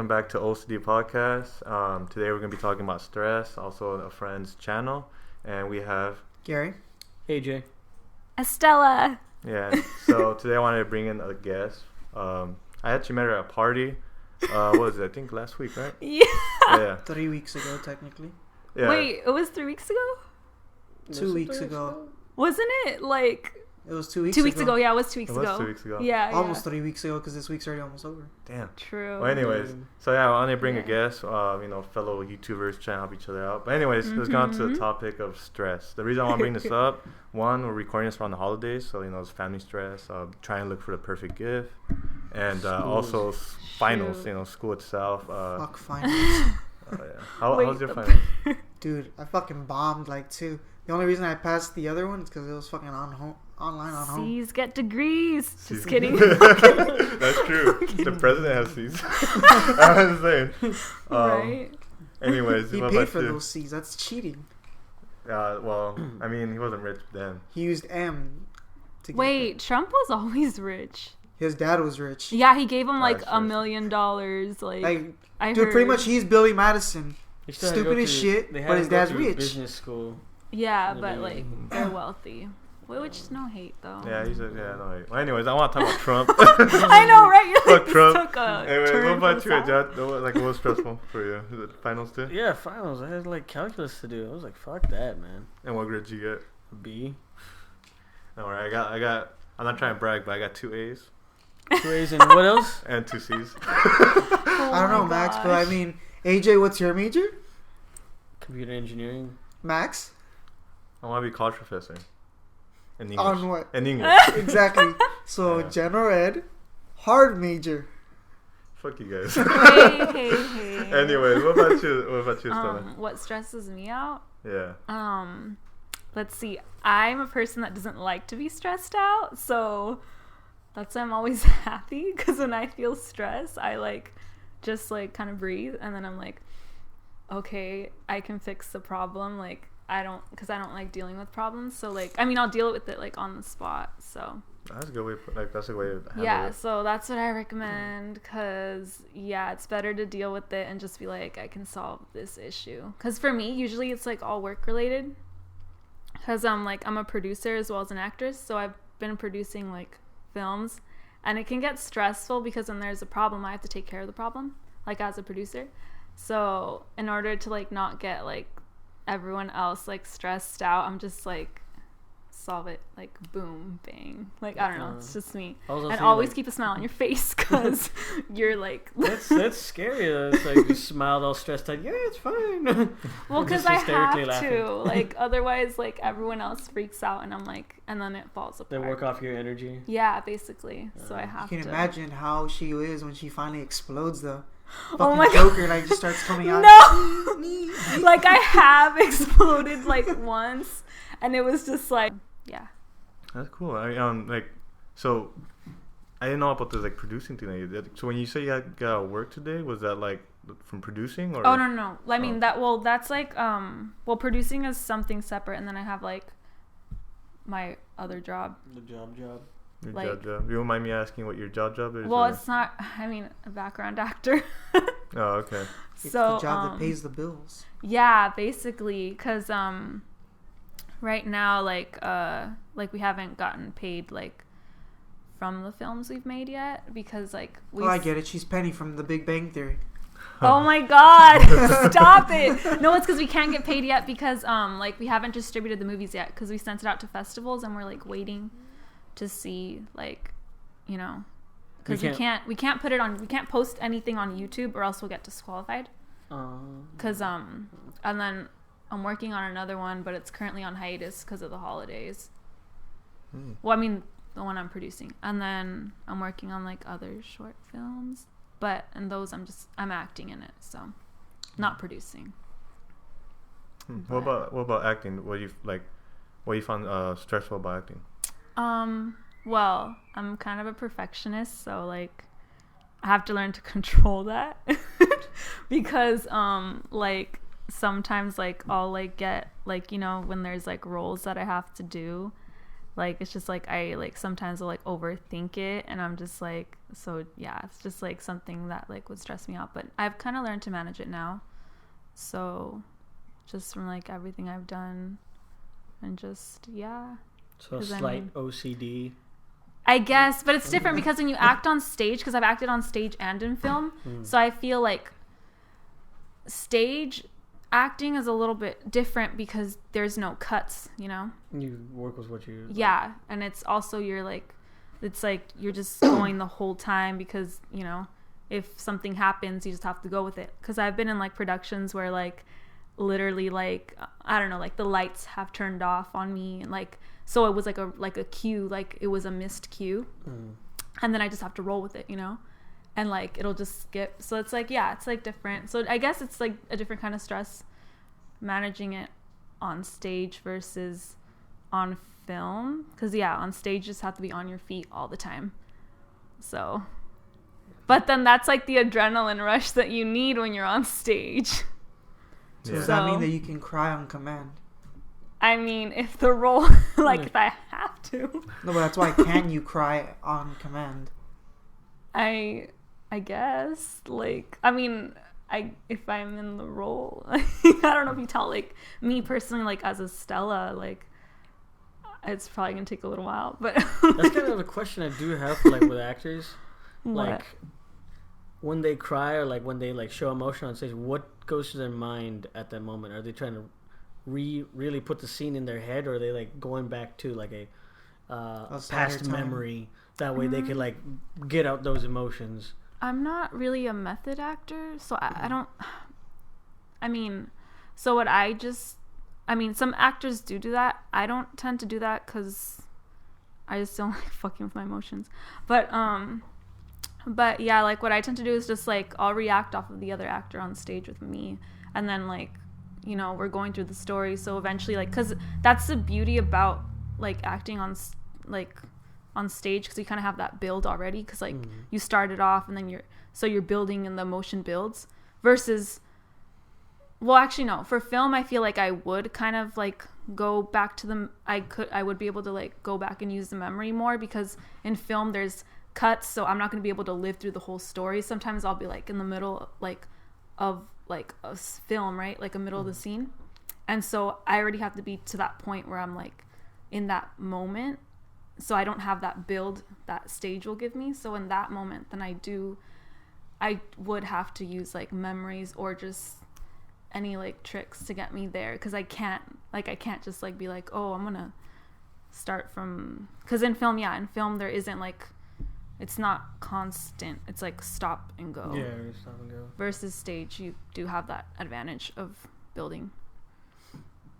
welcome back to O.C.D podcast. Today we're going to be talking about stress, also a friend's channel, and we have Gary, AJ, Estella. Yeah, so today I wanted to bring in a guest. I actually met her at a party. What was it? I think last week, right? Yeah. 3 weeks ago, technically. Yeah. Wait, it was 3 weeks ago? 2 weeks ago. Wasn't it like It was 2 weeks 2 weeks ago? Yeah, it was 2 weeks ago. 2 weeks ago. Yeah, Almost 3 weeks ago, because this week's already almost over. Damn. True. Well, anyways, so yeah, I wanted to bring a guest. Fellow YouTubers trying to help each other out. But anyways, let's go on to the topic of stress. The reason I want to bring this up, one, we're recording this around the holidays, so it's family stress. Trying to look for the perfect gift, and also finals. School itself. Fuck finals. How was your finals? Dude, I fucking bombed like 2. The only reason I passed the other one is because it was fucking online on home. C's get degrees. Just kidding. That's true. The president has C's. I was saying. Right. Anyways, he paid for those C's. That's cheating. Well, I mean, he wasn't rich then. He used M. Wait, Trump was always rich. His dad was rich. Yeah, he gave him like $1 million. Like I dude, heard. pretty much he's Billy Madison. Stupid as shit, but his dad's rich. Business school. Yeah, but like they're wealthy. Which is no hate though. Yeah, he said, no hate. Well, anyways, I want to talk about Trump. I know, right? Fuck Trump. Took a Anyway, turn what about for you, the Jad? What was stressful for you? Is it finals too? Yeah, finals. I had like calculus to do. I was like, fuck that, man. And what grade did you get? A B. Alright, I got. I'm not trying to brag, but I got 2 A's. 2 A's and what else? And 2 C's. Oh I don't know, Max, but I mean, AJ, what's your major? Computer engineering. Max? I want to be college professor. In English. On what? In English. Exactly. So, general ed, hard major. Fuck you guys. Hey. Anyways, what about you, Stella? What stresses me out? Yeah. Let's see. I'm a person that doesn't like to be stressed out, so that's why I'm always happy. Because when I feel stress, I just kind of breathe, and then I'm like, okay, I can fix the problem. Because I don't like dealing with problems. So I'll deal with it on the spot. So That's a good way. That's a way to handle it. So that's what I recommend. Because it's better to deal with it and just be like, I can solve this issue. Because for me, usually it's all work related. Because I'm a producer as well as an actress. So I've been producing films, and it can get stressful because when there's a problem, I have to take care of the problem as a producer. So in order to not get everyone else stressed out, I'm just solve it boom bang, I don't know, it's just me. And always keep a smile on your face because you're that's scary. It's you smiled all stressed out. Yeah, it's fine. Well, because I have to otherwise everyone else freaks out, and I'm and then it falls apart. They work off your energy. Yeah, basically. So I have to. You can imagine how she is when she finally explodes though. Oh my Joker just starts coming out. No. I have exploded once, and it was just yeah. That's cool. So I didn't know about this producing thing that you did. So when you say you had work today, was that from producing or? Oh no. I mean that's producing is something separate, and then I have my other job. The job. Your job. You don't mind me asking what your job is? Well, it's not. I mean, a background actor. Oh, okay. It's the job that pays the bills. Yeah, basically, because right now, we haven't gotten paid from the films we've made yet because we. Oh, I get it. She's Penny from The Big Bang Theory. Oh my God! Stop it! No, it's because we can't get paid yet because we haven't distributed the movies yet because we sent it out to festivals and we're waiting to see because we can't put it on, we can't post anything on YouTube or else we'll get disqualified. Because and then I'm working on another one, but it's currently on hiatus because of the holidays. Well, I mean the one I'm producing, and then I'm working on other short films, and those I'm acting in it, so not producing. What about acting? What you found stressful about acting? Well, I'm kind of a perfectionist, so I have to learn to control that because sometimes I'll get when there's roles that I have to do, Like, it's just like I like sometimes will like overthink it, and I'm just like, so yeah, it's just like something that like would stress me out, but I've kind of learned to manage it now. So just from like everything I've done, and just So a slight OCD. I guess, but it's different because when you act on stage, because I've acted on stage and in film, so I feel like stage acting is a little bit different because there's no cuts, you know? You work with what you... Yeah, and it's also you're like, it's like you're just going the whole time because, you know, if something happens, you just have to go with it. Because I've been in like productions where like literally like, I don't know, like the lights have turned off on me, and like, so it was like a cue, like it was a missed cue, and then I just have to roll with it, you know? And like it'll just skip. So it's like, yeah, it's like different. So I guess it's like a different kind of stress managing it on stage versus on film, because on stage you just have to be on your feet all the time. So, but then that's like the adrenaline rush that you need when you're on stage. So does that mean that you can cry on command? I mean, if the role, like if I have to. No, but that's why can you cry on command? I guess, like, I mean, if I'm in the role, I don't know if you tell, like, me personally, like, as Estella, like, it's probably gonna take a little while, but that's kind of a question I do have for, like, with actors. What? Like, when they cry or, like, when they, like, show emotion on stage, what goes to their mind at that moment? Are they trying to really put the scene in their head, or are they, like, going back to, like, a past memory? That way they could, like, get out those emotions. I'm not really a method actor, so I don't, I mean, so what I mean, some actors do that. I don't tend to do that because I just don't like fucking with my emotions. But yeah, like what I tend to do is just like, I'll react off of the other actor on stage with me. And then like, you know, we're going through the story. So eventually, like, cause that's the beauty about like acting on stage, because you kind of have that build already, because like you started off and then you're building and the emotion builds, versus, well, actually no, for film I feel like I would kind of like go back to I would be able to like go back and use the memory more, because in film there's cuts, so I'm not going to be able to live through the whole story. Sometimes I'll be like in the middle like of like a film, right, like a middle of the scene, and so I already have to be to that point where I'm like in that moment. So I don't have that build that stage will give me. So in that moment, then I would have to use like memories or just any like tricks to get me there. Cause I can't just like be like, oh, I'm gonna start from, cause in film there isn't like, it's not constant. It's like stop and go. Yeah, stop and go. Versus stage, you do have that advantage of building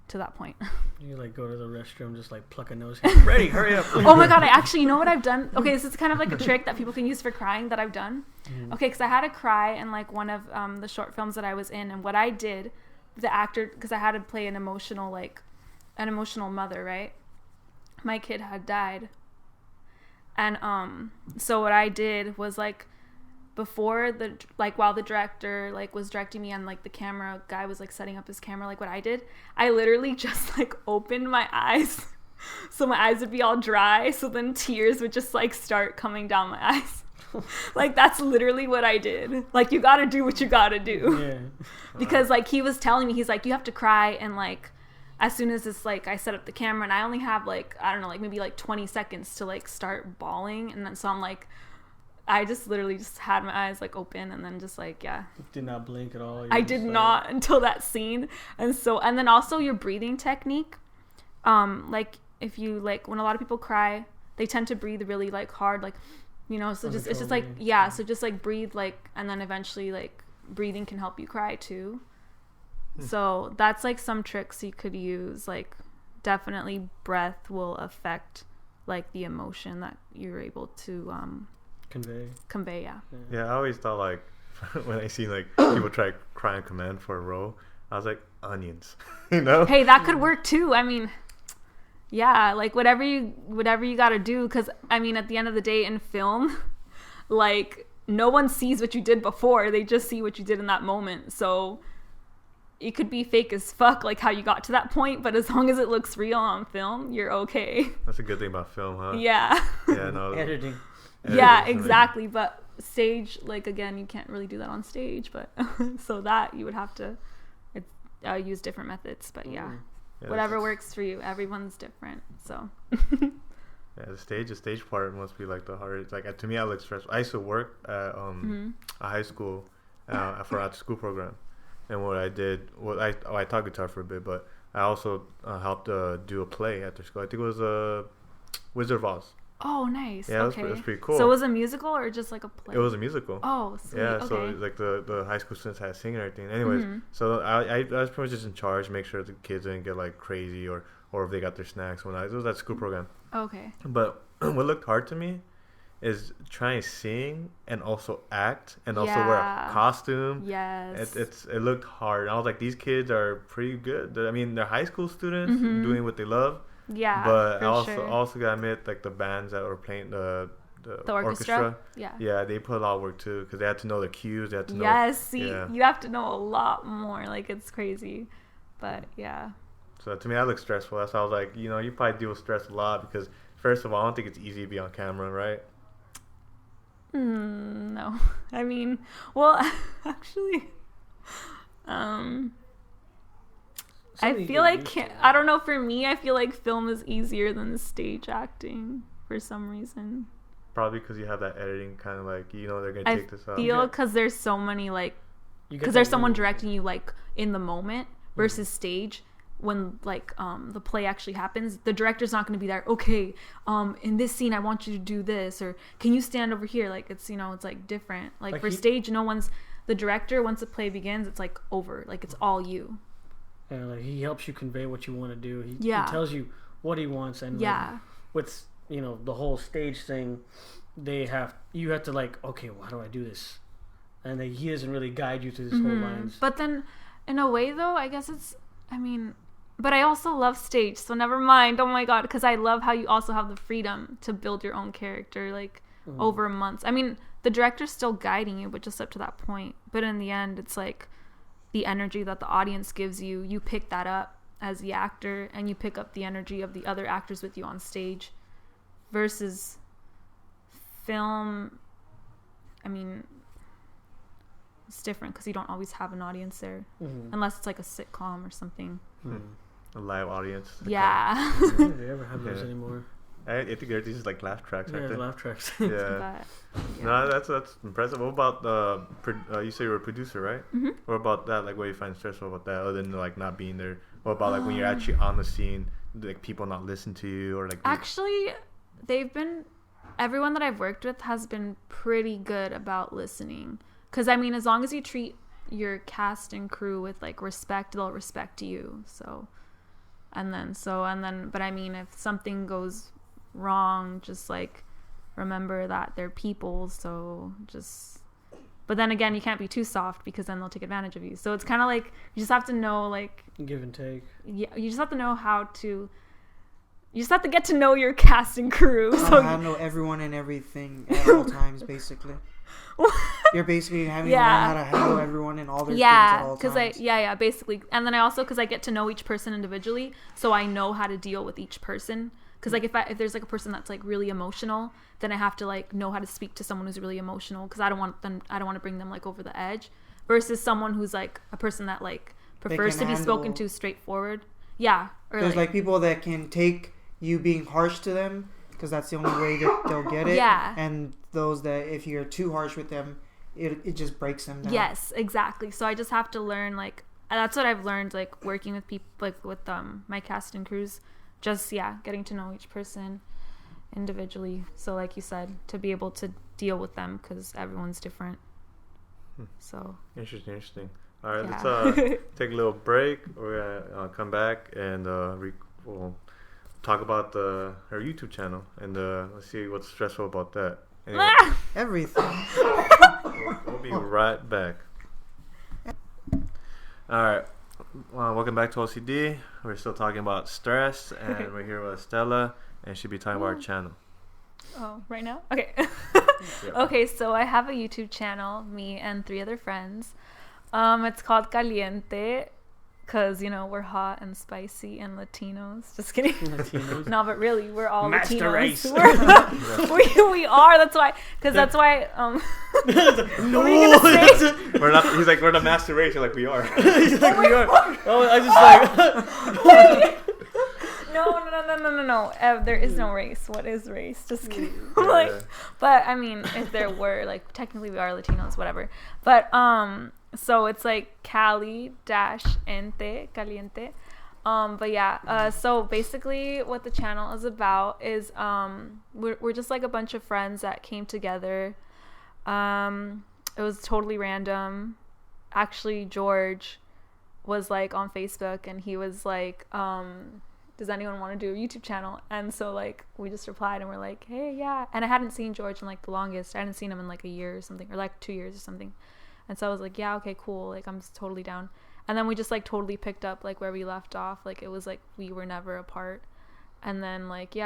to that point. You like go to the restroom, just like pluck a nose hair. Ready, hurry up. Oh my god, you know what I've done? Okay, this is kind of like a trick that people can use for crying that I've done. Okay, because I had to cry in like one of the short films that I was in, and what I did, the actor, because I had to play an emotional mother, right? My kid had died, and so what I did was like, before while the director like was directing me and like the camera guy was like setting up his camera, like what I did, I literally just like opened my eyes so my eyes would be all dry, so then tears would just like start coming down my eyes. Like that's literally what I did. Like you gotta do what you gotta do. Yeah. Because like he was telling me, he's like, you have to cry, and like as soon as it's like I set up the camera, and I only have like, I don't know, like maybe like 20 seconds to like start bawling, and then so I'm like, I just literally just had my eyes like open, and then just like, yeah. Did not blink at all. I did not until that scene. And then also your breathing technique. Like if you like, when a lot of people cry, they tend to breathe really like hard, like, you know, so just, it's just like, yeah. So just like breathe, like, and then eventually like breathing can help you cry too. So that's like some tricks you could use. Like definitely breath will affect like the emotion that you're able to, convey. Yeah, I always thought like when I see like people try cry on command for a role, I was like, onions. You know, hey, that could work too. I mean, yeah, like whatever you gotta do, because I mean at the end of the day in film, like no one sees what you did before, they just see what you did in that moment. So it could be fake as fuck, like how you got to that point, but as long as it looks real on film, you're okay. That's a good thing about film, huh? Yeah. Yeah, no. Editing. Yeah, exactly. But stage, like, again, you can't really do that on stage, but so that you would have to use different methods. But yeah, whatever works for you. Everyone's different, so. Yeah, the stage part must be like the hardest. Like to me, I look stressful. I used to work at a high school for after school program, and what I did was I taught guitar for a bit, but I also helped do a play after school. I think it was Wizard of Oz. Oh, nice. Yeah, okay. it was pretty cool. So it was a musical or just like a play? It was a musical. Oh, sweet. Yeah, okay. so like the high school students had singing and everything. Anyways, so I was pretty much just in charge, make sure the kids didn't get like crazy or if they got their snacks when it was that school program. Okay. But what looked hard to me is trying to sing and also act and also wear a costume. Yes. It looked hard. And I was like, these kids are pretty good. I mean, they're high school students doing what they love. Yeah. But I also gotta admit, like the bands that were playing the orchestra. Yeah, they put a lot of work too because they had to know the cues. They had to know. Yes. See, you have to know a lot more. Like it's crazy, but yeah. So to me, that looks stressful. That's why I was like, you probably deal with stress a lot because first of all, I don't think it's easy to be on camera, right? No. I mean, well, actually, I feel like I don't know. For me, I feel like film is easier than the stage acting for some reason. Probably because you have that editing kind of like they're gonna take this out. I feel because there's so many like because there's someone directing you like in the moment versus stage. When like the play actually happens, the director's not going to be there. Okay, in this scene I want you to do this, or can you stand over here? Like it's it's like different. Like for stage, no one's the director. Once the play begins, it's like over. Like it's all you. Yeah, like he helps you convey what you want to do. He tells you what he wants, and like, with the whole stage thing, you have to like, okay, well, how do I do this? And he doesn't really guide you through this whole lines. But then, in a way, though, I guess but I also love stage, so never mind. Oh my god, because I love how you also have the freedom to build your own character, like over months. I mean, the director's still guiding you, but just up to that point. But in the end, it's like the energy that the audience gives you. You pick that up as the actor, and you pick up the energy of the other actors with you on stage. Versus film, I mean, it's different because you don't always have an audience there, unless it's like a sitcom or something. A live audience. Yeah. Do they ever have those anymore? I think they're just like laugh tracks. Yeah, laugh tracks. Yeah. No, that's impressive. What about you say you're a producer, right? What about that? Like, what do you find stressful about that, other than like not being there? What about like when you're actually on the scene, like people not listen to you, or like? Actually, everyone that I've worked with has been pretty good about listening. Because I mean, as long as you treat your cast and crew with like respect, they'll respect you. But I mean, if something goes wrong, just like remember that they're people. But then again, you can't be too soft because then they'll take advantage of you. So it's kind of like you just have to know, like, give and take. Yeah, you just have to know you just have to get to know your cast and crew. So I know everyone and everything at all times, basically. You're basically having to learn how to handle everyone and all their things at all times. Basically. And then because I get to know each person individually, so I know how to deal with each person. Because like if there's like a person that's like really emotional, then I have to like know how to speak to someone who's really emotional, because I don't want to bring them like over the edge, versus someone who's like a person that like prefers to be spoken to straightforward. Yeah. Or there's like people that can take you being harsh to them, because that's the only way that they'll get it. Yeah. And those that if you're too harsh with them, it just breaks them down. Yes, exactly. So I just have to learn, like, that's what I've learned, like, working with people, like, with my cast and crews. Just, getting to know each person individually. So, like you said, to be able to deal with them, because everyone's different. So. Interesting. All right, let's take a little break. We're going to come back and we'll talk about her YouTube channel, and let's see what's stressful about that. Anyway, everything. We'll be right back. All right, welcome back to O.C.D. We're still talking about stress, and we're here with Estella, and she'll be talking about our channel. Oh, right now? Okay. Okay, so I have a YouTube channel, me and 3 other friends. It's called Caliente. Cause we're hot and spicy and Latinos. Just kidding. Latinos. No, but really, we're all Master Latinos. race. We are. That's why. Cause that's why. No, what are you gonna say? We're not. He's like, we're the master race. You're like, we are. He's like, we are. Oh, I just like. No. There is no race. What is race? Just kidding. Yeah. But I mean, if there were, like, technically we are Latinos, whatever. But so it's like Cali-Ente, caliente. But yeah. So basically, what the channel is about is we're just like a bunch of friends that came together. It was totally random. Actually, George was like on Facebook, and he was like, does anyone want to do a YouTube channel? And so like we just replied, and we're like, hey, yeah. And I hadn't seen George in like the longest. I hadn't seen him in like a year or something, or like 2 years or something. And so I was like, yeah, okay, cool, like I'm totally down. And then we just like totally picked up like where we left off. Like it was like we were never apart. And then like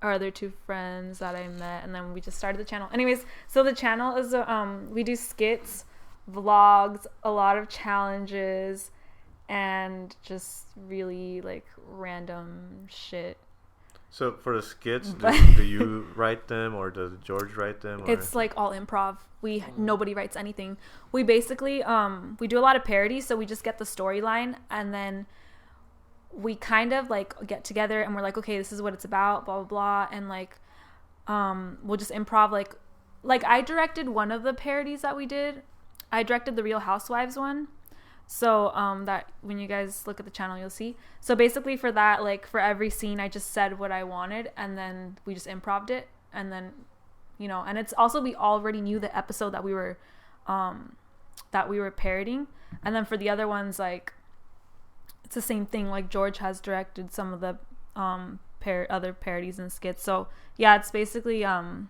our other two friends that I met, and then we just started the channel. Anyways, so the channel is we do skits, vlogs, a lot of challenges, and just really like random shit. So for the skits, do you write them, or does George write them? Or? It's like all improv. Nobody writes anything. We basically we do a lot of parodies, so we just get the storyline, and then we kind of like get together and we're like, okay, this is what it's about, blah blah blah, and like we'll just improv. Like I directed one of the parodies that we did. I directed the Real Housewives one. So that when you guys look at the channel, you'll see. So basically for that, like for every scene, I just said what I wanted, and then we just improv'd it, and then and it's also, we already knew the episode that we were parodying. And then for the other ones, like it's the same thing. Like George has directed some of the other parodies and skits. So yeah, it's basically yeah,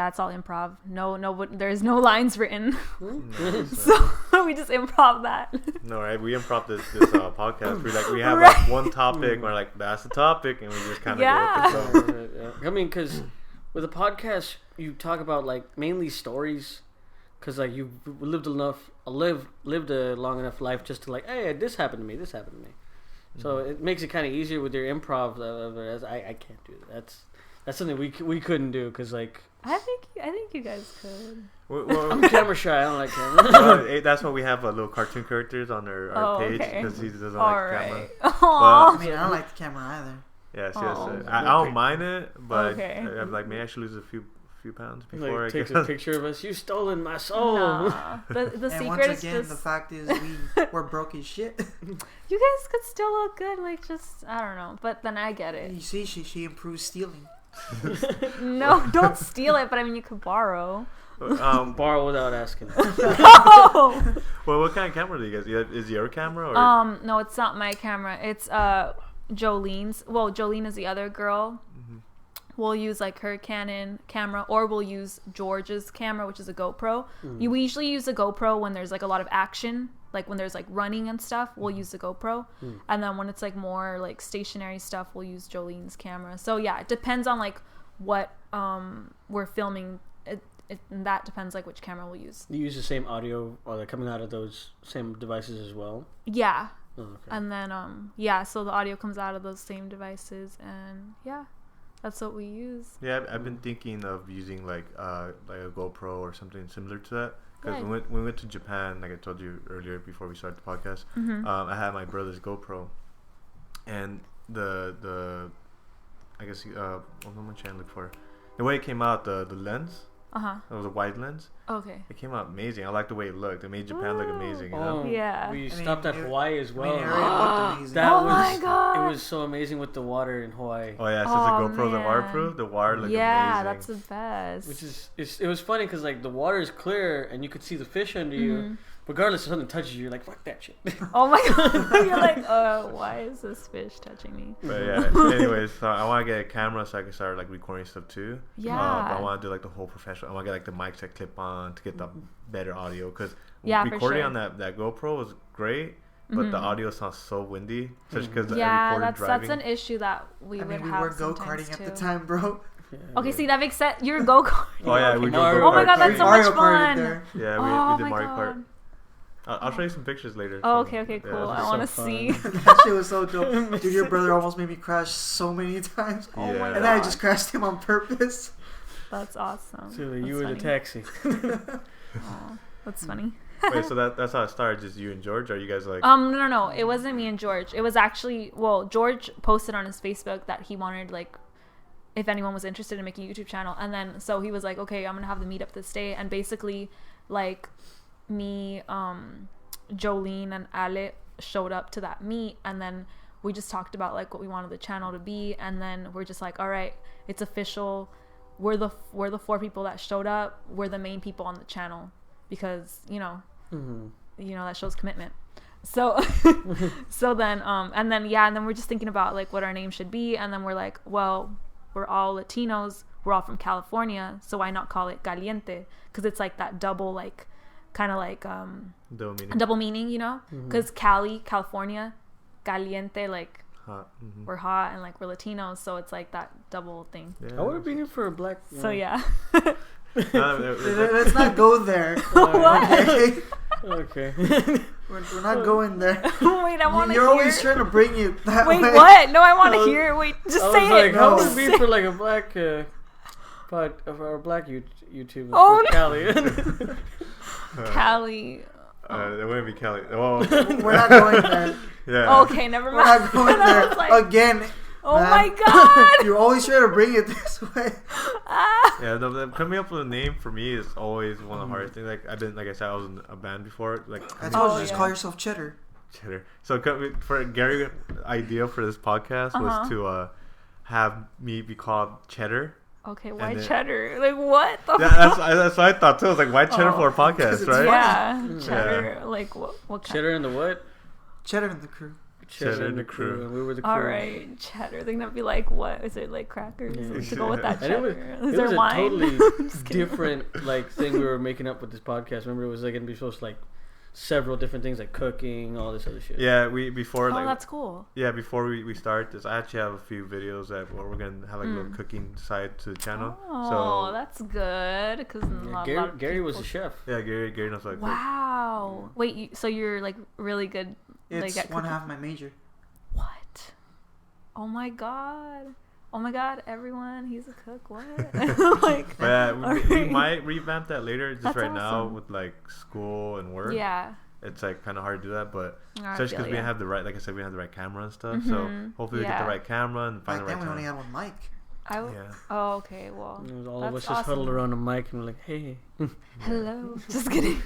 it's all improv. No, there's no lines written. So we just improv that. No, right? We improv this podcast. We have like one topic. We're like, that's the topic, and we just kind of go with the flow. I mean, because with a podcast, you talk about like mainly stories, because like you've lived a long enough life just to like, hey, this happened to me. So it makes it kind of easier with your improv. I can't do that. That's something we couldn't do, because like. I think you guys could. Well, I'm camera shy. I don't like camera. Well, that's why we have little cartoon characters on our page, because he doesn't like camera. But, I mean, I don't like the camera either. Yes. I don't mind it, but I'm like, maybe I should lose a few pounds before like, takes a picture of us. You've stolen my soul. Nah. The and secret once is again, just the fact is we're broke as shit. You guys could still look good, like just I don't know, but then I get it. You see, she improves stealing. No, don't steal it, but I mean you could borrow. Borrow without asking. No. Well, what kind of camera do you guys? Is your camera or? No, it's not my camera. It's Jolene's. Well, Jolene is the other girl. Mm-hmm. We'll use like her Canon camera, or we'll use George's camera, which is a GoPro. We usually use a GoPro when there's like a lot of action, like when there's like running and stuff. We'll use the GoPro, and then when it's like more like stationary stuff, we'll use Jolene's camera. So yeah, it depends on like what we're filming. And that depends like which camera we'll use. You use the same audio, or they're coming out of those same devices as well? Yeah. Oh, okay. And then so the audio comes out of those same devices, and yeah, that's what we use. Yeah, I've been thinking of using like a GoPro or something similar to that, because when we went to Japan, like I told you earlier before we started the podcast, I had my brother's GoPro, and the I guess what am I trying to look for? The way it came out, the lens. It was a wide lens. Okay. It came out amazing. I like the way it looked. It made Japan look amazing. You know? Yeah. We stopped at Hawaii as well. My god! It was so amazing with the water in Hawaii. Oh yeah, since the GoPros are waterproof, the water looked amazing. Yeah, that's the best. Which is it was funny because like the water is clear and you could see the fish under you. Regardless if something touches you, you're like, fuck that shit. Oh my god. You're like, why is this fish touching me? But yeah, anyways, so I want to get a camera so I can start like recording stuff too. Yeah. But I want to do like the whole professional. I want to get like the mics that clip on to get the better audio, because recording on that GoPro was great, but the audio sounds so windy. Just because I recorded driving. That's an issue that we would have. We were go-karting at the time, bro. Yeah, okay, see, that makes sense. You're a go-kart. Oh yeah, we drove Mario go-kart. Oh my god, that's so much fun. Yeah, we did Mario Kart. I'll show you some pictures later. Oh, okay, cool. I want to see. That shit was so dope. Dude, your brother almost made me crash so many times. Oh my god. And then I just crashed him on purpose. That's awesome. So you were the taxi. Oh, that's funny. Wait, so that's how it started? Just you and George? Or are you guys like... No. It wasn't me and George. It was actually... Well, George posted on his Facebook that he wanted, like, if anyone was interested in making a YouTube channel. And then, so he was like, okay, I'm going to have the meetup this day. And basically, like, me, Jolene, and Ale showed up to that meet. And then we just talked about, like, what we wanted the channel to be. And then we're just like, all right, it's official. We're the 4 people that showed up. We're the main people on the channel. Because, you know... Mm-hmm. You know, that shows commitment. So so then and then we're just thinking about like what our name should be, and then we're like, well, we're all Latinos, we're all from California, so why not call it Caliente? Because it's like that double, like kind of like double meaning, you know, because Cali, California, Caliente, like hot. Mm-hmm. We're hot, and like we're Latinos, so it's like that double thing. Yeah, I would have been here for a black. So yeah. Let's not go there. What? Okay. We're not going there. Wait, I want to hear. You're always trying to bring it that way. Wait, what? No, I want to hear. Wait, just say it. How would it be for like a black or black YouTube? Oh, Cali. Cali. It wouldn't be Cali. Well, we're not going there. Yeah. Okay, never mind. We're not going there like, again. Oh my god! You're always trying to bring it this way. Yeah, coming up with a name for me is always one of the hardest things. Like I said, I was in a band before. Like I told you, just call yourself Cheddar. Cheddar. So for Gary, idea for this podcast was to have me be called Cheddar. Okay, why Cheddar? Like what? That's what I thought too. I was like, why Cheddar for a podcast, right? Yeah, Cheddar. Yeah. Like what? Cheddar and the what? Cheddar and the crew. Cheddar and the crew. And we were the crew. All right, Cheddar. They're gonna be like, what is it, like crackers? Yeah. To go with that Cheddar. It was a totally different like thing we were making up with this podcast. Remember, it was like gonna be supposed to like several different things like cooking, all this other shit. Yeah, before like. Oh, that's cool. Yeah, before we start this, I actually have a few videos that we're gonna have like a little cooking side to the channel. Oh, so that's good because Gary was a chef. Yeah, Gary knows how to cook. Wow. Wait, so you're like really good. It's like, one half my major. What? Oh my god. Everyone, he's a cook. What? Like, yeah, we might revamp that later. Just right now with like school and work. Yeah. It's like kind of hard to do that, but especially because we have the right, like I said, we have the right camera and stuff. So hopefully we get the right camera and find the right time. Then we only had one mic. Oh, okay. Well, all of us just huddled around a mic and we're like, hey. Hello. Just kidding.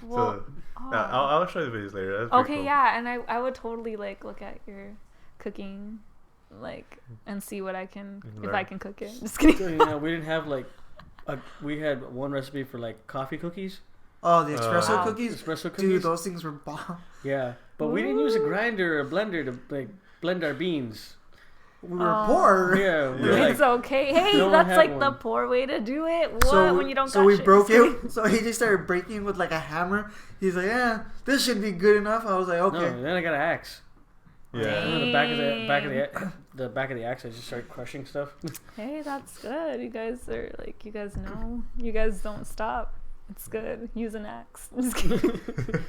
Well, so I'll show you the videos later. That's okay, cool. yeah, and I would totally like look at your cooking, like, and see what I can if I can cook it. Just kidding. So, we didn't have like we had one recipe for like coffee cookies. Oh, the espresso cookies. Espresso cookies. Dude, those things were bomb. Yeah, but we didn't use a grinder or a blender to like blend our beans. We were poor. Yeah, it's okay. Hey, that's like the poor way to do it. What when you don't? So we broke it. So he just started breaking with like a hammer. He's like, "Yeah, this should be good enough." I was like, "Okay." No, then I got an axe. Yeah. And the back of the axe, I just started crushing stuff. Hey, that's good. You guys are like, you guys know, you guys don't stop. It's good. Use an axe. Just kidding.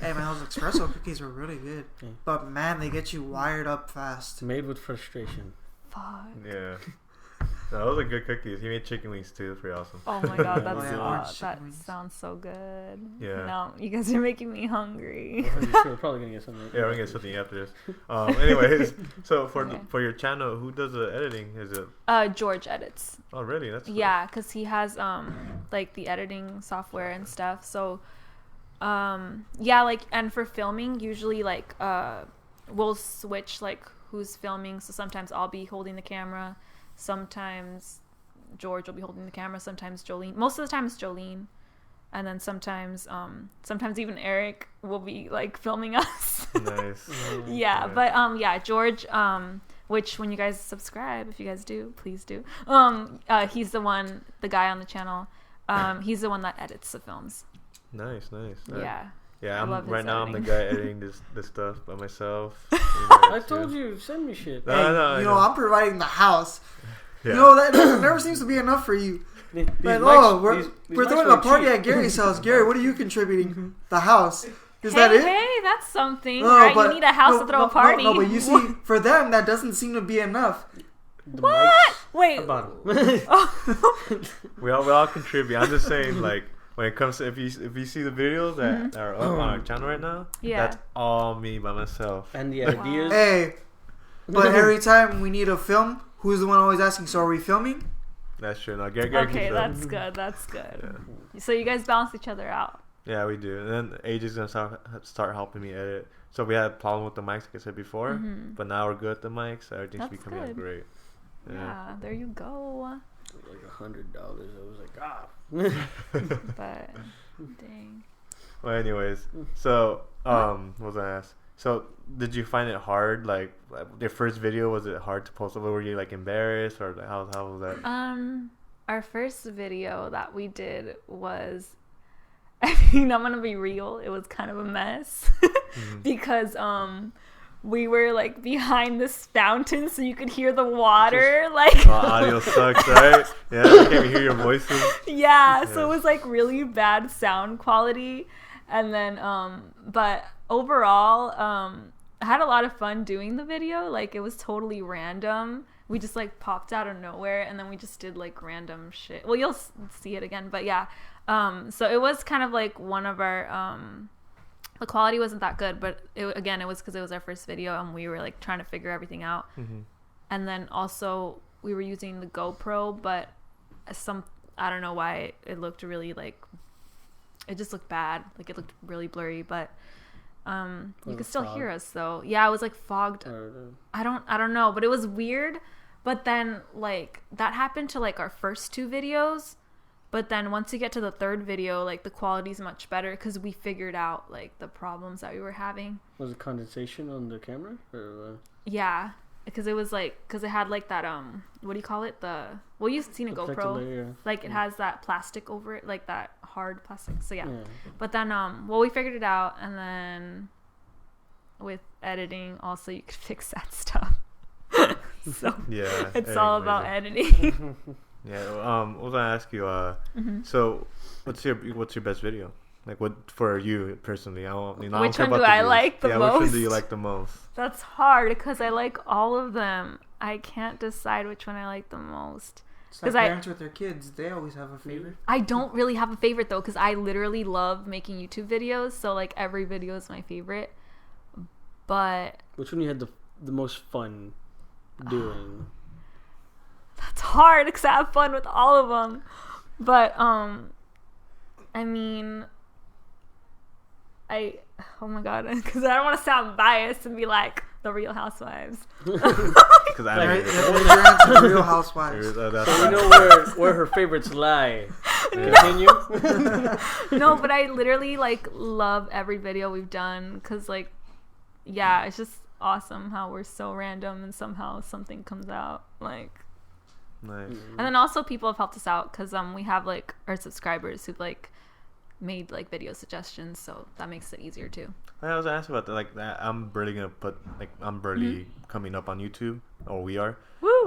Hey man, those espresso cookies were really good. Yeah. But man, they get you wired up fast. Made with frustration. Fuck. Yeah. No, those are good cookies. He made chicken wings too. They're pretty awesome. Oh my god, that sounds so good. Yeah. No, you guys are making me hungry. We're probably gonna get something. Yeah, we're gonna get something after this. Anyways, so for your channel, who does the editing? Is it? George edits. Oh really? That's cool. Yeah, because he has like the editing software and stuff. So yeah, like, and for filming, usually like we'll switch like who's filming. So sometimes I'll be holding the camera. Sometimes George will be holding the camera. Sometimes Jolene. Most of the time it's Jolene, and then sometimes even Eric will be like filming us. Nice. Yeah, but yeah, George. Which when you guys subscribe, if you guys do, please do. He's the guy on the channel. He's the one that edits the films. Nice. Yeah. Yeah, I'm the guy editing this stuff by myself. I told you, send me shit. No, I'm providing the house. Yeah. That never seems to be enough for you. Like, we're throwing a party at Gary's house. Gary, what are you contributing? The house. that it? Hey, that's something, right? You need a house to throw a party. No, but you see, for them, that doesn't seem to be enough. What? Wait. we all contribute. I'm just saying, like, when it comes to if you see the videos that are up on our channel right now, that's all me by myself. And the ideas. Hey, but every time we need a film, who's the one always asking? So are we filming? That's true. No, Gary okay, that's good. That's good. Yeah. So you guys balance each other out. Yeah, we do. And then AJ's gonna start helping me edit. So we had a problem with the mics, like I said before, but now we're good at the mics. So everything's becoming out great. Yeah, there you go. Like $100. I was like, But dang. Well, anyways, so what was I asked? So did you find it hard? Like your first video, was it hard to post? Or were you like embarrassed, or like, how was that? Our first video that we did was, I mean, I'm gonna be real. It was kind of a mess because we were like behind this fountain, so you could hear the water. Like audio sucks, right? Yeah, I can't even hear your voices. Yeah, so it was like really bad sound quality, and then but overall, I had a lot of fun doing the video. Like it was totally random. We just like popped out of nowhere, and then we just did like random shit. Well, you'll see it again, but yeah. So it was kind of like one of our the quality wasn't that good, but it was because it was our first video and we were like trying to figure everything out. And then also we were using the GoPro, but I don't know why it looked really like, it just looked bad. Like it looked really blurry, but you could still hear us though. Yeah, it was like fogged. I don't know, but it was weird. But then like that happened to like our first two videos. But then once you get to the third video, like the quality's much better because we figured out like the problems that we were having. Was it condensation on the camera? Or, Yeah, because it was like, because it had like that what do you call it? Well, you've seen a GoPro. Layer. Like it has that plastic over it, like that hard plastic. So yeah. But then well, we figured it out, and then with editing also you could fix that stuff. So yeah, it's all about editing. Yeah. What was I ask you? So, what's your best video? Like, what for you personally? Which one do I like the most? Which one do you like the most? That's hard because I like all of them. I can't decide which one I like the most. It's like parents with their kids. They always have a favorite. I don't really have a favorite though, because I literally love making YouTube videos. So like every video is my favorite. But which one you had the most fun doing? That's hard because I have fun with all of them. But I mean, oh my god, because I don't want to sound biased and be like the Real Housewives. Because you're into Real Housewives. So you know where her favorites lie. Continue. No, but I literally like love every video we've done because like, yeah, it's just awesome how we're so random and somehow something comes out like. Nice. And then also people have helped us out because we have like our subscribers who've like made like video suggestions, so that makes it easier too. I was asking about that, like that. I'm barely coming up on YouTube, or we are. Woo!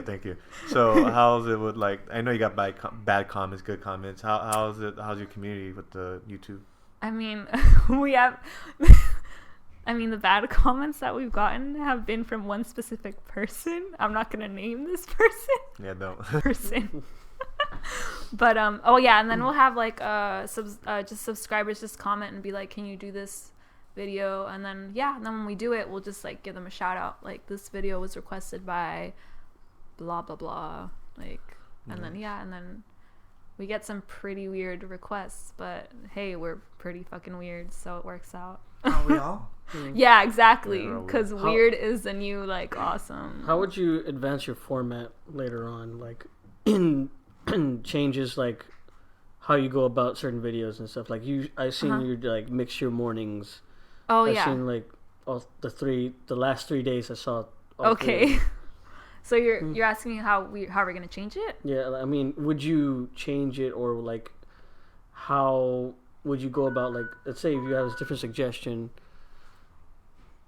Thank you. So how's it with like? I know you got bad comments, good comments. How's your community with the YouTube? I mean, we have. I mean, the bad comments that we've gotten have been from one specific person. I'm not going to name this person. Yeah, don't. Person. But, oh yeah, and then we'll have like just subscribers just comment and be like, can you do this video? And then, yeah, and then when we do it, we'll just like give them a shout out. Like, this video was requested by blah, blah, blah. Like, and then, yeah, and then we get some pretty weird requests. But hey, we're pretty fucking weird, so it works out. Are we all? Yeah, exactly. Because weird is the new like awesome. How would you advance your format later on, like in changes like how you go about certain videos and stuff? Like I seen you like mix your mornings. Oh I seen like all the last 3 days I saw. Okay. So you're asking me how we're gonna change it? Yeah, I mean, would you change it, or like how would you go about, like, let's say if you have a different suggestion.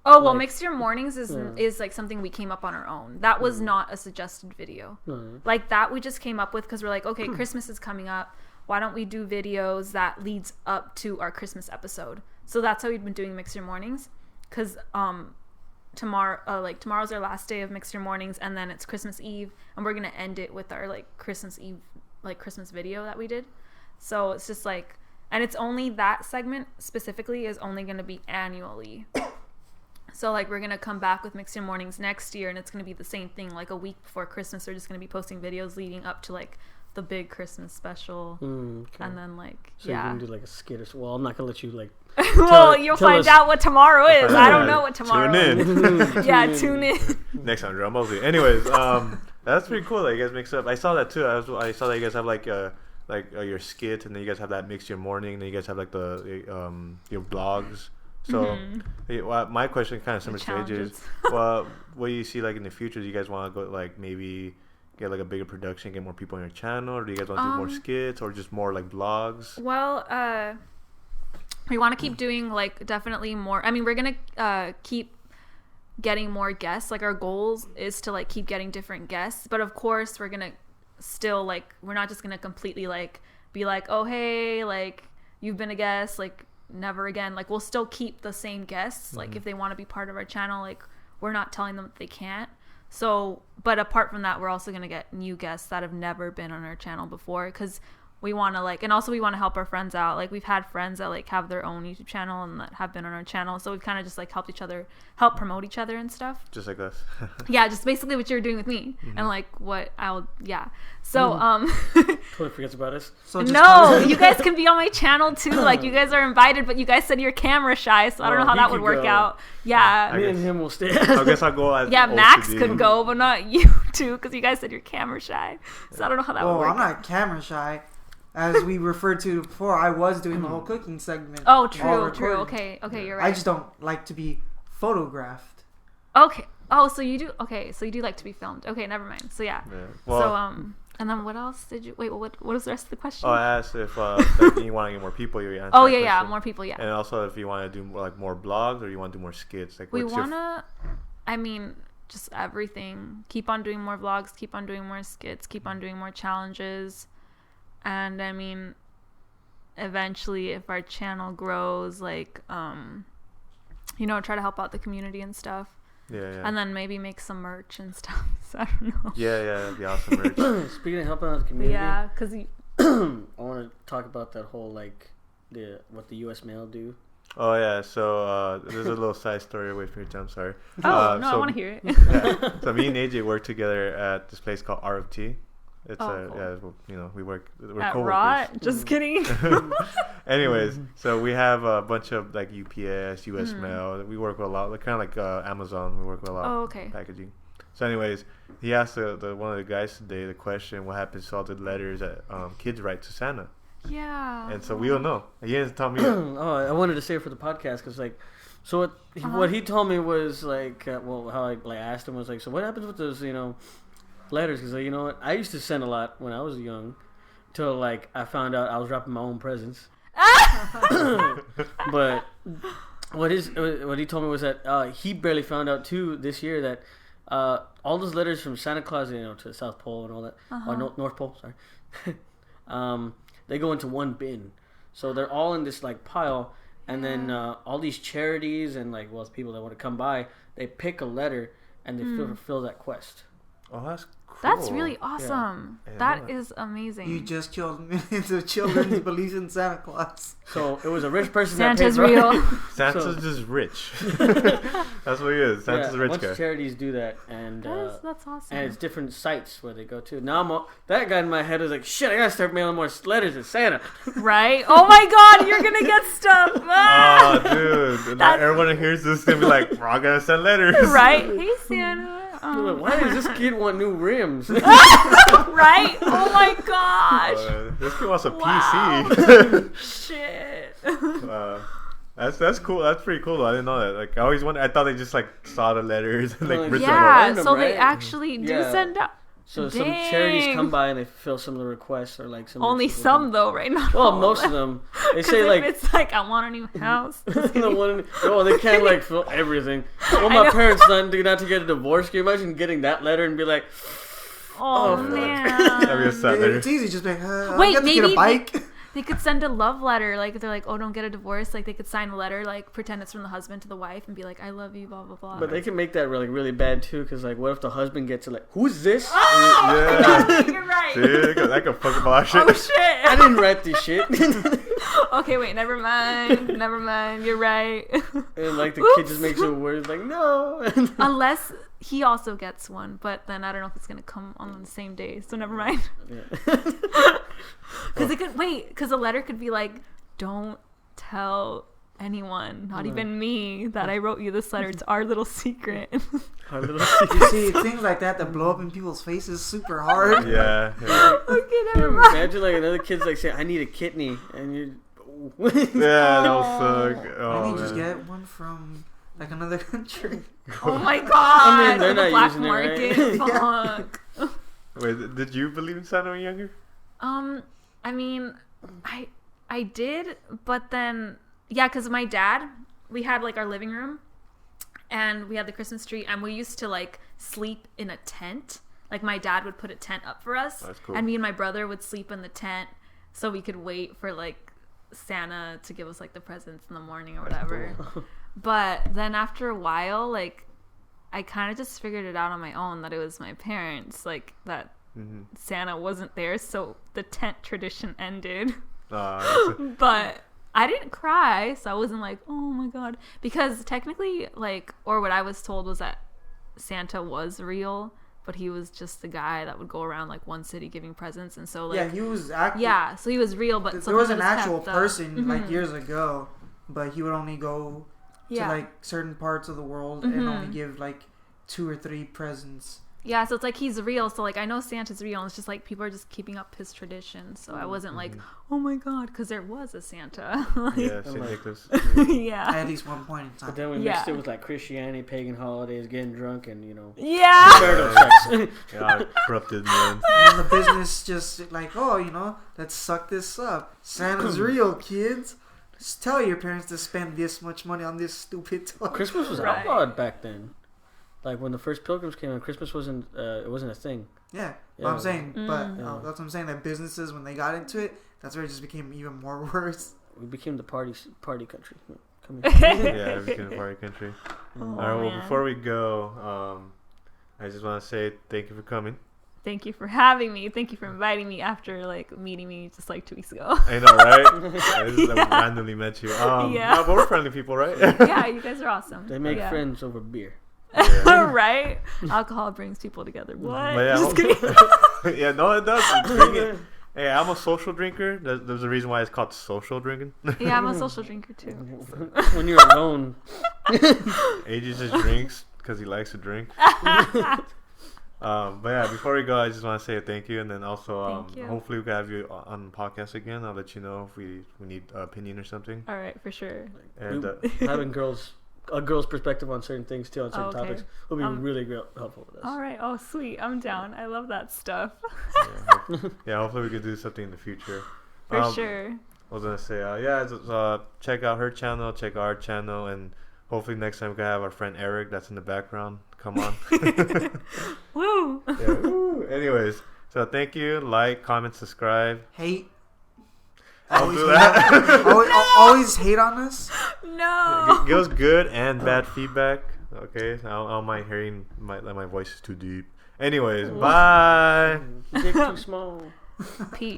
Oh, well, Mix Your Mornings is like something we came up on our own. That was not a suggested video. Like that we just came up with because we're like, okay, Christmas is coming up. Why don't we do videos that leads up to our Christmas episode? So that's how we've been doing Mix Your Mornings, because tomorrow's our last day of Mix Your Mornings, and then it's Christmas Eve, and we're gonna end it with our like Christmas Eve, like Christmas video that we did. So it's just like, and it's only that segment specifically is only gonna be annually. So like we're gonna come back with Mix Your Mornings next year, and it's gonna be the same thing. Like a week before Christmas, we're just gonna be posting videos leading up to like the big Christmas special, okay. And then like so you're gonna do like a skit or so. Well, I'm not gonna let you like. Well, you'll find out what tomorrow is. I don't know what tomorrow is. Tune in. Yeah, tune in. Next time, Drum Mosley. Anyways, that's pretty cool that you guys mix up. I saw that too. I saw that you guys have like your skit, and then you guys have that Mix Your Morning, and then you guys have like your blogs. So my question kind of similar to AJ's. Well, what do you see like in the future? Do you guys want to go like maybe get like a bigger production, get more people on your channel, or do you guys want to do more skits or just more like vlogs? Well, we want to keep doing like definitely more. I mean, we're gonna keep getting more guests. Like our goals is to like keep getting different guests, but of course we're gonna still like, we're not just gonna completely like be like, oh hey, like you've been a guest, like never again. Like we'll still keep the same guests. Like if they want to be part of our channel, like we're not telling them that they can't. So, but apart from that, we're also gonna get new guests that have never been on our channel before, because we want to like, and also we want to help our friends out. Like we've had friends that like have their own YouTube channel and that have been on our channel, so we've kind of just like helped each other, help promote each other and stuff. Just like us. Yeah, just basically what you're doing with me, and like what So Totally forgets about us. So no, you guys can be on my channel too. Like you guys are invited, but you guys said you're camera shy, so I don't know how that would work out. Yeah, me and him will stay. I guess I'll go as Max O.C.D. could go, but not you two, because you guys said you're camera shy. So I don't know how that would work. I'm not camera shy. As we referred to before, I was doing the whole cooking segment. Oh, true. Okay, you're right. I just don't like to be photographed. Okay. Oh, so you do. Okay, so you do like to be filmed. Okay, never mind. So yeah. Well, so and then what else did you? Wait, what was the rest of the question? Oh, I asked if like, you want to get more people. You answered. Oh yeah, more people. Yeah. And also if you want to do more blogs, or you want to do more skits. Like we wanna. I mean, just everything. Keep on doing more vlogs. Keep on doing more skits. Keep on doing more challenges. And I mean, eventually if our channel grows, like try to help out the community and stuff. Yeah. And then maybe make some merch and stuff. So I don't know. Yeah, that'd be awesome merch. Speaking of helping out the community, yeah, because I want to talk about that whole like what the U.S. mail do. Oh yeah, so there's a little side story away from your time. Sorry. I want to hear it. Yeah. So me and AJ work together at this place called RFT. It's cool. We're at coworkers. Rot? Just kidding. Anyways, so we have a bunch of like UPS, US Mail. We work with a lot, like kind of like Amazon. We work with a lot of packaging. So anyways, he asked one of the guys today the question, what happens to all the letters that kids write to Santa? Yeah. And so we don't know. He didn't tell me. I wanted to say it for the podcast because like, so what he told me was like, how I like asked him was like, so what happens with those letters? Because you know what, I used to send a lot when I was young, till like I found out I was wrapping my own presents. But what he told me was that he barely found out too this year that all those letters from Santa Claus, to the South Pole and all that, or North Pole, sorry, they go into one bin, so they're all in this like pile, and then all these charities and like people that want to come by, they pick a letter and they fulfill that quest. Oh, that's cool. That's really awesome. Yeah. That is amazing. You just killed millions of children's beliefs in Santa Claus. So it was a rich person Santa's that paid real. Santa's just rich. That's what he is. Santa's a rich guy. A bunch of charities do that, and that's awesome. And it's different sites where they go to. Now that guy in my head is like, shit, I gotta start mailing more letters to Santa. Right? Oh my God, you're gonna get stuff. Oh, dude. Everyone hears this is gonna be like, we're all gonna send letters. Right? Hey, Santa. Why does this kid want new rims? Right? Oh my gosh. This kid wants a PC. Shit. That's cool. That's pretty cool though. I didn't know that. Like I always wondered. I thought they just like saw the letters and like ripped them out. So they actually do send out. So some charities come by and they fulfill some of the requests or like some. Only some though, right? Not well, most of them. They say like it's like I want a new house. They can't like fill everything. Well, my parents not to get a divorce. Can you imagine getting that letter and be like, oh man, that'd be a sad letter. It's easy, just like wait, maybe get a bike. They could send a love letter. Like, if they're like, oh, don't get a divorce. Like, they could sign a letter, like, pretend it's from the husband to the wife and be like, I love you, blah, blah, blah. But they can make that really, really bad, too, because, like, what if the husband gets it, like, who's this? Oh! Yeah. You're right. Dude, that could fuck up a lot of shit. Oh, shit. I didn't write this shit. Okay, wait, never mind. You're right. And, like, the kid just makes it worse, like, no. Unless he also gets one, but then I don't know if it's going to come on the same day, so never mind. Because the letter could be like, don't tell anyone, not even me, that I wrote you this letter. It's our little secret. Our little secret. You see, things like that blow up in people's faces super hard. Yeah. Okay, never mind. Imagine, like, another kid's like saying, I need a kidney, and you're... Yeah, that'll suck. Oh, and you just get one from, like, another country. Oh my god. I mean, they're the not black using market. it, right? Fuck. Wait, did you believe in Santa when you were younger? I mean, I did, but then, yeah, because my dad, we had, like, our living room, and we had the Christmas tree, and we used to, like, sleep in a tent. Like, my dad would put a tent up for us, that's cool. And me and my brother would sleep in the tent, so we could wait for, like, Santa to give us, like, the presents in the morning or whatever. Cool. But then after a while, like, I kind of just figured it out on my own that it was my parents, like, that Santa wasn't there, so the tent tradition ended. But I didn't cry, so I wasn't like, oh my god, because technically, like, or what I was told was that Santa was real, but he was just the guy that would go around, like, one city giving presents, and so, like, yeah, he was active. Yeah, so he was real, but there was an actual person like years ago, but he would only go to like certain parts of the world and only give like 2 or 3 presents. Yeah, so it's like he's real. So, like, I know Santa's real. And it's just like people are just keeping up his tradition. So I wasn't like, oh my god, because there was a Santa. Yeah, St. Nicholas. Yeah. At least one point in time. But then we mixed it with, like, Christianity, pagan holidays, getting drunk, and, you know. Yeah. Yeah, corrupted man. And the business just like, oh, you know, let's suck this up. Santa's real, kids. Just tell your parents to spend this much money on this stupid toy. Christmas was outlawed back then. Like, when the first Pilgrims came out, Christmas wasn't it wasn't a thing. Yeah, I'm saying, but that's what I'm saying, that businesses, when they got into it, that's where it just became even more worse. We became the party country. Yeah, we became a party country. Oh, all right, well, before we go, I just want to say thank you for coming. Thank you for having me. Thank you for inviting me after, like, meeting me just, like, 2 weeks ago. I know, right? I just randomly met you. Yeah. No, but we're friendly people, right? Yeah, you guys are awesome. They make friends over beer. Yeah. Right? Alcohol brings people together. What? Yeah, just kidding. Yeah, no, it does. Drink it. Hey, I'm a social drinker. There's a reason why it's called social drinking. Yeah, I'm a social drinker too. When you're alone. AJ just drinks because he likes to drink. But yeah, before we go, I just want to say thank you, and then also hopefully we can have you on the podcast again. I'll let you know if we need an opinion or something. All right, for sure. And having a girl's perspective on certain things too, on certain topics, will be really helpful with us. All right. Oh, sweet. I'm down. I love that stuff. Yeah, hopefully we can do something in the future. For sure. I was gonna say, check out her channel, check our channel, and hopefully next time we can have our friend Eric that's in the background. Come on. Woo. Yeah, woo. Anyways, so thank you. Like, comment, subscribe. Hate. Don't do that. Always hate on us. No. Give us good and bad feedback. Okay, I don't mind hearing my voice is too deep. Anyways, bye. Dick too small. Peace.